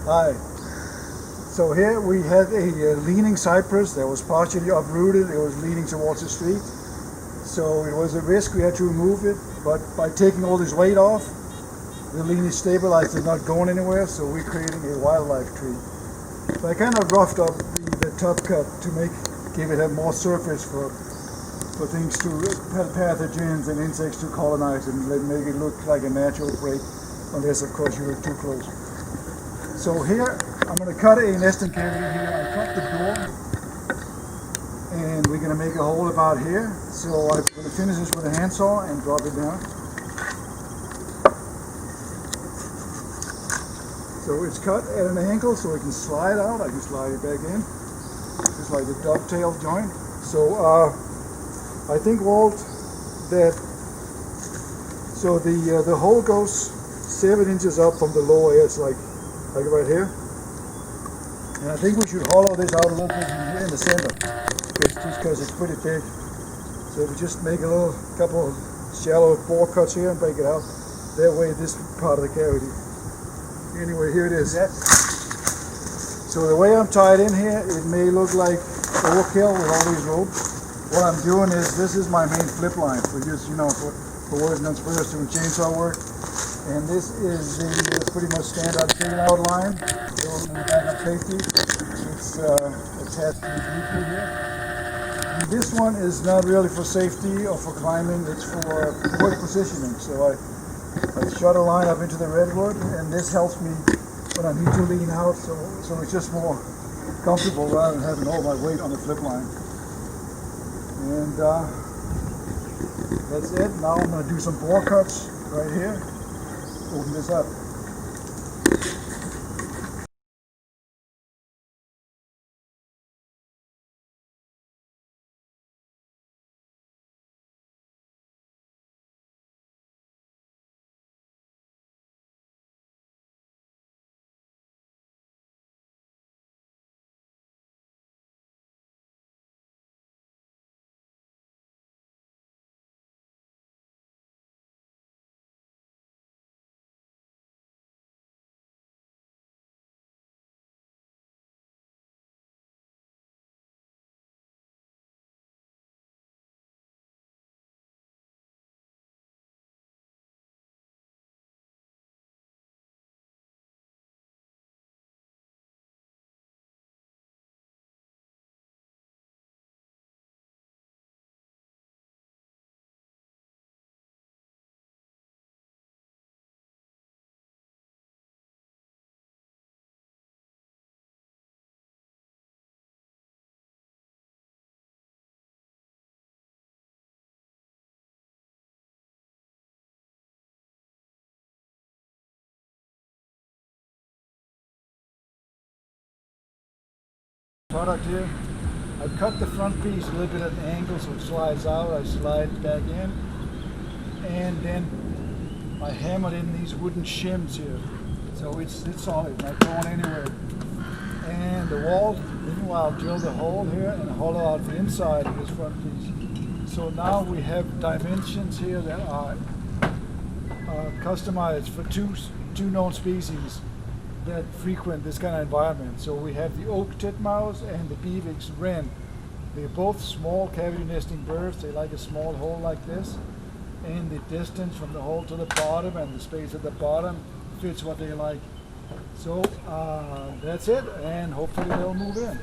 Hi. So here we had a leaning cypress that was partially uprooted. It was leaning towards the street. So it was a risk, we had to remove it. But by taking all this weight off, the lean is stabilized, it's not going anywhere, so we're creating a wildlife tree. So I kind of roughed up the top cut to give it more surface for things to pathogens and insects to colonize and make it look like a natural break, unless of course you look too close. So here I'm going to cut a nesting cavity here. I cut the door and we're going to make a hole about here. So I'm going to finish this with a handsaw and drop it down. So it's cut at an angle so it can slide out. I can slide it back in, just like the dovetail joint. So I think, Walt, that the hole goes 7 inches up from the lower edge, like right here. And I think we should hollow this out a little bit here in the center, just because it's pretty big. So we just make a couple of shallow bore cuts here and break it out. That way, this part of the cavity. Anyway, here it is. So the way I'm tied in here, it may look like overkill with all these ropes. What I'm doing is, this is my main flip line for just, for working on spurs doing chainsaw work. And this is the pretty much standard figured out line. So backup safety. It's attached to the vehicle here. And this one is not really for safety or for climbing, it's for work positioning. So I shot a line up into the redwood, and this helps me when I need to lean out, so it's just more comfortable rather than having all my weight on the flip line. And that's it. Now I'm going to do some bore cuts right here. Open this up. Product here. I cut the front piece a little bit at an angle so it slides out. I slide it back in, and then I hammered in these wooden shims here, so it's solid, not going anywhere. And the wall, meanwhile, drilled a hole here and hollow out the inside of this front piece. So now we have dimensions here that are customized for two known species that frequent this kind of environment. So we have the oak titmouse and the Beavix wren. They're both small cavity nesting birds. They like a small hole like this, and the distance from the hole to the bottom and the space at the bottom fits what they like. So that's it, and hopefully they'll move in.